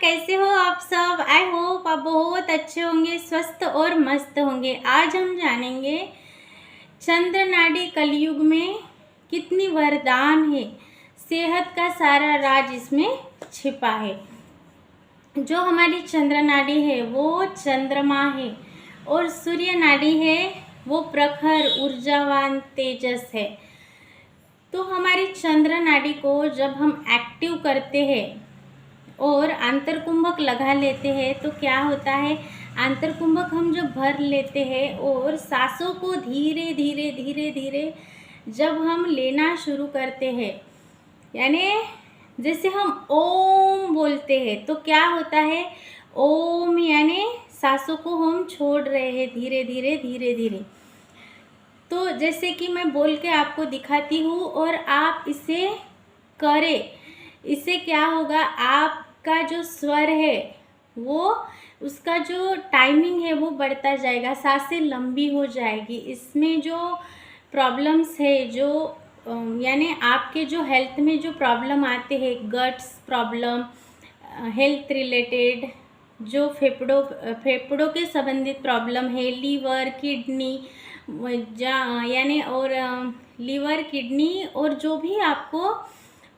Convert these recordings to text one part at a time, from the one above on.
कैसे हो आप सब। आई होप आप बहुत अच्छे होंगे, स्वस्थ और मस्त होंगे। आज हम जानेंगे चंद्र नाड़ी कलयुग में कितनी वरदान है। सेहत का सारा राज इसमें छिपा है। जो हमारी चंद्र नाड़ी है वो चंद्रमा है और सूर्य नाड़ी है वो प्रखर ऊर्जावान तेजस है। तो हमारी चंद्र नाड़ी को जब हम एक्टिव करते हैं और आंतरकुंभक लगा लेते हैं तो क्या होता है, आंतरकुंभक हम जब भर लेते हैं और सांसों को धीरे धीरे धीरे धीरे जब हम लेना शुरू करते हैं, यानी जैसे हम ओम बोलते हैं तो क्या होता है, ओम यानी सांसों को हम छोड़ रहे हैं धीरे धीरे धीरे धीरे। तो जैसे कि मैं बोल के आपको दिखाती हूँ और आप इसे करें, इससे क्या होगा, आपका जो स्वर है वो उसका जो टाइमिंग है वो बढ़ता जाएगा, सांसें लंबी हो जाएगी। इसमें जो प्रॉब्लम्स है, जो यानी आपके जो हेल्थ में जो प्रॉब्लम आते हैं, गट्स प्रॉब्लम, हेल्थ रिलेटेड जो फेफड़ों के संबंधित प्रॉब्लम है, लीवर किडनी यानी और लीवर किडनी और जो भी आपको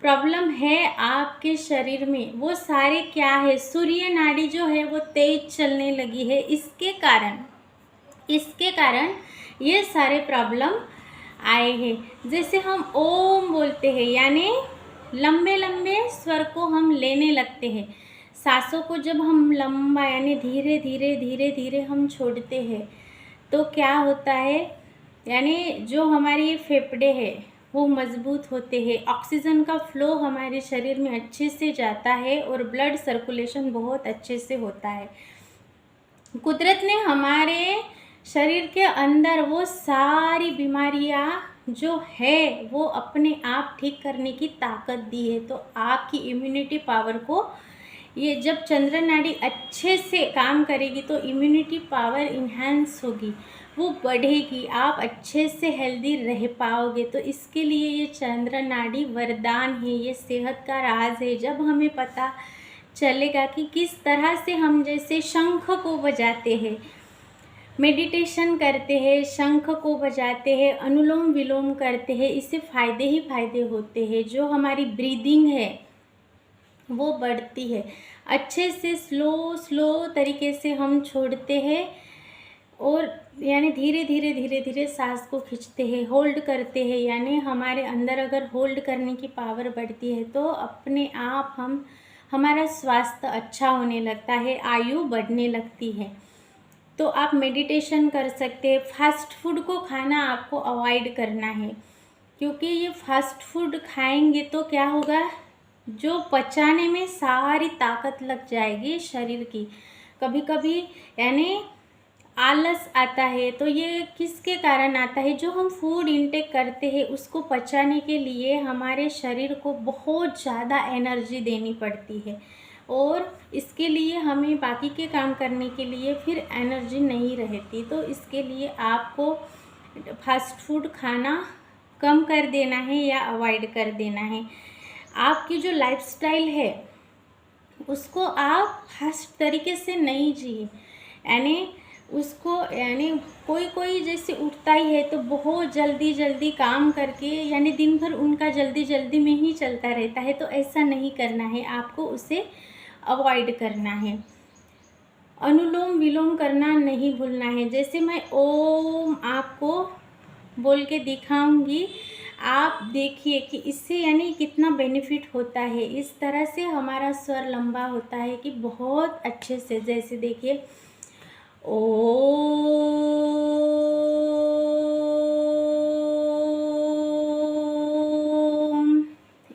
प्रॉब्लम है आपके शरीर में, वो सारे क्या है, सूर्य नाड़ी जो है वो तेज चलने लगी है। इसके कारण ये सारे प्रॉब्लम आए हैं। जैसे हम ओम बोलते हैं यानी लंबे लंबे स्वर को हम लेने लगते हैं, सांसों को जब हम लंबा यानी धीरे धीरे धीरे धीरे हम छोड़ते हैं तो क्या होता है, यानी जो हमारे फेफड़े हैं वो मजबूत होते हैं, ऑक्सीजन का फ्लो हमारे शरीर में अच्छे से जाता है और ब्लड सर्कुलेशन बहुत अच्छे से होता है। कुदरत ने हमारे शरीर के अंदर वो सारी बीमारियां जो है वो अपने आप ठीक करने की ताकत दी है। तो आपकी इम्यूनिटी पावर को, ये जब चंद्र नाड़ी अच्छे से काम करेगी तो इम्यूनिटी पावर इन्हांस होगी, वो बढ़ेगी, आप अच्छे से हेल्दी रह पाओगे। तो इसके लिए ये चंद्र नाड़ी वरदान है, ये सेहत का राज है। जब हमें पता चलेगा कि किस तरह से हम जैसे शंख को बजाते हैं, मेडिटेशन करते हैं, शंख को बजाते हैं, अनुलोम विलोम करते हैं, इससे फ़ायदे ही फ़ायदे होते हैं। जो हमारी ब्रीदिंग है वो बढ़ती है, अच्छे से स्लो तरीके से हम छोड़ते हैं और यानी धीरे धीरे धीरे धीरे सांस को खींचते हैं, होल्ड करते हैं। यानी हमारे अंदर अगर होल्ड करने की पावर बढ़ती है तो अपने आप हमारा स्वास्थ्य अच्छा होने लगता है, आयु बढ़ने लगती है। तो आप मेडिटेशन कर सकते हैं। फास्ट फूड को खाना आपको अवॉइड करना है, क्योंकि ये फास्ट फूड खाएंगे तो क्या होगा, जो पचाने में सारी ताकत लग जाएगी शरीर की। कभी कभी यानी आलस आता है, तो ये किसके कारण आता है, जो हम फूड इंटेक करते हैं उसको पचाने के लिए हमारे शरीर को बहुत ज़्यादा एनर्जी देनी पड़ती है और इसके लिए हमें बाकी के काम करने के लिए फिर एनर्जी नहीं रहती। तो इसके लिए आपको फास्ट फूड खाना कम कर देना है या अवॉइड कर देना है। आपकी जो लाइफस्टाइल है उसको आप फास्ट तरीके से नहीं जिए, यानी उसको यानी कोई जैसे उठता ही है तो बहुत जल्दी जल्दी काम करके, यानी दिन भर उनका जल्दी जल्दी में ही चलता रहता है, तो ऐसा नहीं करना है, आपको उसे अवॉइड करना है। अनुलोम विलोम करना नहीं भूलना है। जैसे मैं ओम आपको बोल के दिखाऊंगी, आप देखिए कि इससे यानी कितना बेनिफिट होता है। इस तरह से हमारा स्वर लंबा होता है कि बहुत अच्छे से, जैसे देखिए ओम,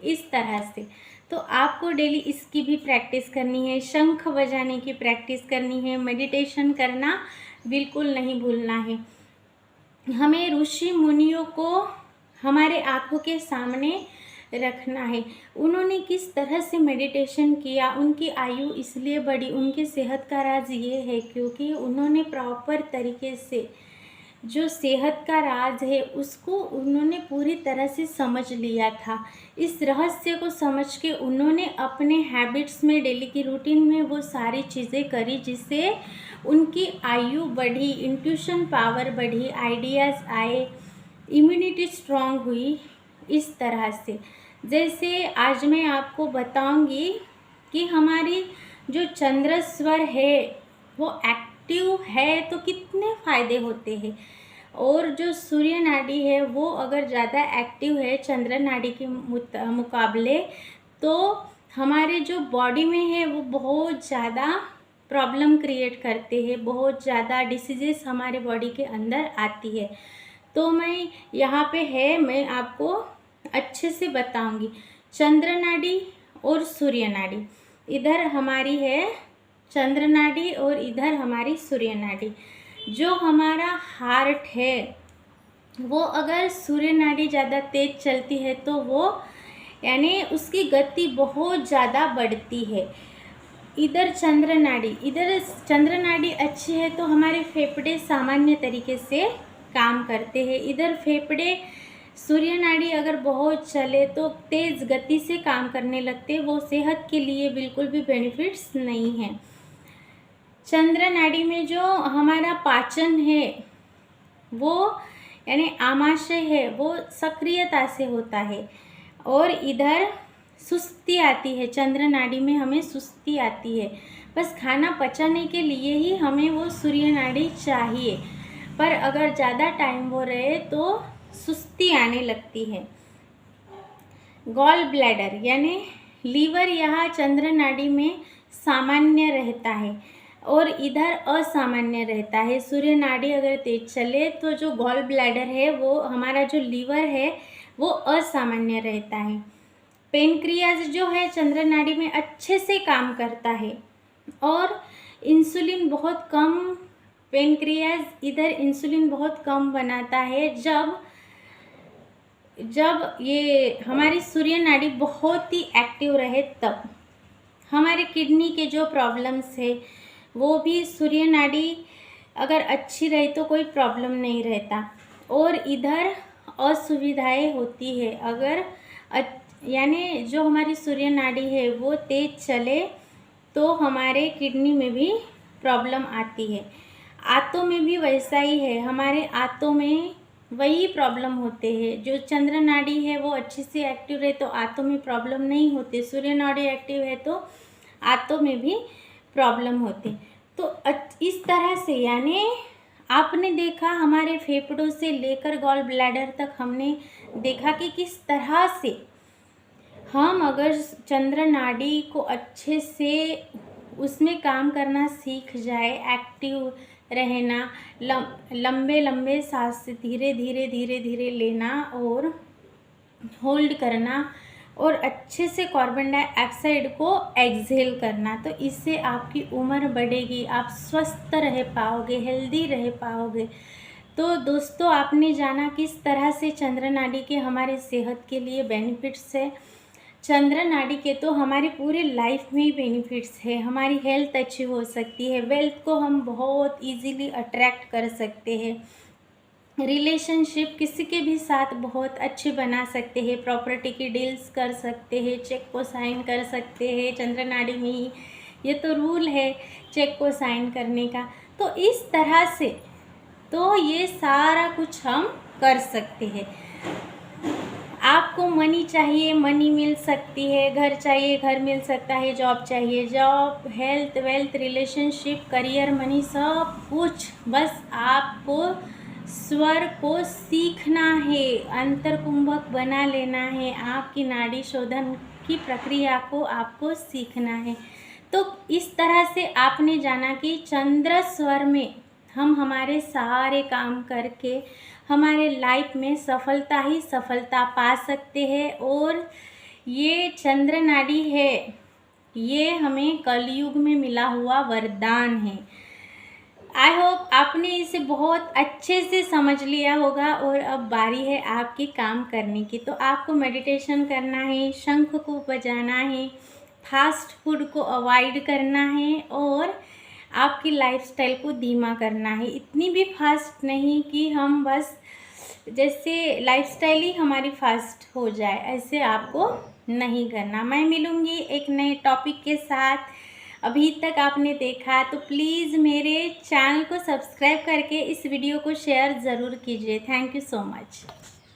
इस तरह से। तो आपको डेली इसकी भी प्रैक्टिस करनी है, शंख बजाने की प्रैक्टिस करनी है, मेडिटेशन करना बिल्कुल नहीं भूलना है। हमें ऋषि मुनियों को हमारे आँखों के सामने रखना है, उन्होंने किस तरह से मेडिटेशन किया, उनकी आयु इसलिए बढ़ी, उनकी सेहत का राज ये है क्योंकि उन्होंने प्रॉपर तरीके से जो सेहत का राज है उसको उन्होंने पूरी तरह से समझ लिया था। इस रहस्य को समझ के उन्होंने अपने हैबिट्स में, डेली की रूटीन में वो सारी चीज़ें करी, जिससे उनकी आयु बढ़ी, इंट्यूशन पावर बढ़ी, आइडियाज़ आए, इम्यूनिटी स्ट्रांग हुई। इस तरह से जैसे आज मैं आपको बताऊंगी कि हमारी जो चंद्र स्वर है वो एक्टिव है तो कितने फ़ायदे होते हैं, और जो सूर्य नाड़ी है वो अगर ज़्यादा एक्टिव है चंद्र नाड़ी के मुकाबले, तो हमारे जो बॉडी में है वो बहुत ज़्यादा प्रॉब्लम क्रिएट करते हैं, बहुत ज़्यादा डिसीजेस हमारे बॉडी के अंदर आती है। तो मैं यहाँ पे है, मैं आपको अच्छे से बताऊंगी। चंद्र नाड़ी और सूर्य नाड़ी, इधर हमारी है चंद्र नाड़ी और इधर हमारी सूर्य नाड़ी। जो हमारा हार्ट है वो अगर सूर्य नाड़ी ज़्यादा तेज़ चलती है तो वो यानी उसकी गति बहुत ज़्यादा बढ़ती है। इधर चंद्र नाड़ी अच्छी है तो हमारे फेफड़े सामान्य तरीके से काम करते हैं। इधर फेफड़े सूर्य नाड़ी अगर बहुत चले तो तेज़ गति से काम करने लगते, वो सेहत के लिए बिल्कुल भी बेनिफिट्स नहीं है। चंद्र नाड़ी में जो हमारा पाचन है वो यानी आमाशय है वो सक्रियता से होता है, और इधर सुस्ती आती है। चंद्र नाड़ी में हमें सुस्ती आती है, बस खाना पचाने के लिए ही हमें वो सूर्य नाड़ी चाहिए, पर अगर ज़्यादा टाइम वो रहे तो सुस्ती आने लगती है। गॉल ब्लैडर यानी लीवर यहाँ चंद्र नाड़ी में सामान्य रहता है और इधर असामान्य रहता है। सूर्य नाड़ी अगर तेज चले तो जो गॉल ब्लैडर है वो हमारा जो लीवर है वो असामान्य रहता है। पेनक्रियाज जो है चंद्र नाड़ी में अच्छे से काम करता है, और इंसुलिन बहुत कम, पेनक्रियाज इधर इंसुलिन बहुत कम बनाता है जब ये हमारी सूर्य नाड़ी बहुत ही एक्टिव रहे तब। हमारे किडनी के जो प्रॉब्लम्स है वो भी सूर्य नाड़ी अगर अच्छी रहे तो कोई प्रॉब्लम नहीं रहता, और इधर असुविधाएं होती है अगर यानी जो हमारी सूर्य नाड़ी है वो तेज चले तो हमारे किडनी में भी प्रॉब्लम आती है। आंतों में भी वैसा ही है, हमारे आंतों में वही प्रॉब्लम होते हैं। जो चंद्र नाड़ी है वो अच्छे से एक्टिव रहे तो आंतों में प्रॉब्लम नहीं होती, सूर्य नाड़ी एक्टिव है तो आंतों में भी प्रॉब्लम होती। तो इस तरह से यानी आपने देखा हमारे फेफड़ों से लेकर गॉल ब्लैडर तक हमने देखा कि किस तरह से हम अगर चंद्र नाड़ी को अच्छे से उसमें काम करना सीख जाए, एक्टिव रहना, लंबे लंबे सांस धीरे धीरे लेना और होल्ड करना, और अच्छे से कार्बन डाइऑक्साइड को एक्सहेल करना, तो इससे आपकी उम्र बढ़ेगी, आप स्वस्थ रह पाओगे, हेल्दी रह पाओगे। तो दोस्तों आपने जाना किस तरह से चंद्र नाड़ी के हमारे सेहत के लिए बेनिफिट्स है। चंद्र नाड़ी के तो हमारी पूरे लाइफ में ही बेनिफिट्स है, हमारी हेल्थ अच्छी हो सकती है, वेल्थ को हम बहुत इजीली अट्रैक्ट कर सकते हैं, रिलेशनशिप किसी के भी साथ बहुत अच्छे बना सकते हैं, प्रॉपर्टी की डील्स कर सकते हैं, चेक को साइन कर सकते हैं चंद्र नाड़ी में ही, ये तो रूल है चेक को साइन करने का। तो इस तरह से तो ये सारा कुछ हम कर सकते हैं। आपको मनी चाहिए मनी मिल सकती है, घर चाहिए घर मिल सकता है, जॉब चाहिए job, health wealth relationship career money सब कुछ, बस आपको स्वर को सीखना है, अंतर कुंभक बना लेना है, आपकी नाड़ी शोधन की प्रक्रिया को आपको सीखना है। तो इस तरह से आपने जाना कि चंद्र स्वर में हम हमारे सारे काम करके हमारे लाइफ में सफलता ही सफलता पा सकते हैं, और ये चंद्र नाड़ी है ये हमें कलयुग में मिला हुआ वरदान है। आई होप आपने इसे बहुत अच्छे से समझ लिया होगा, और अब बारी है आपकी काम करने की। तो आपको मेडिटेशन करना है, शंख को बजाना है, फास्ट फूड को अवॉइड करना है, और आपकी लाइफस्टाइल को धीमा करना है, इतनी भी फास्ट नहीं कि हम बस जैसे लाइफस्टाइल ही हमारी फास्ट हो जाए, ऐसे आपको नहीं करना। मैं मिलूँगी एक नए टॉपिक के साथ। अभी तक आपने देखा तो प्लीज़ मेरे चैनल को सब्सक्राइब करके इस वीडियो को शेयर ज़रूर कीजिए। Thank you so much.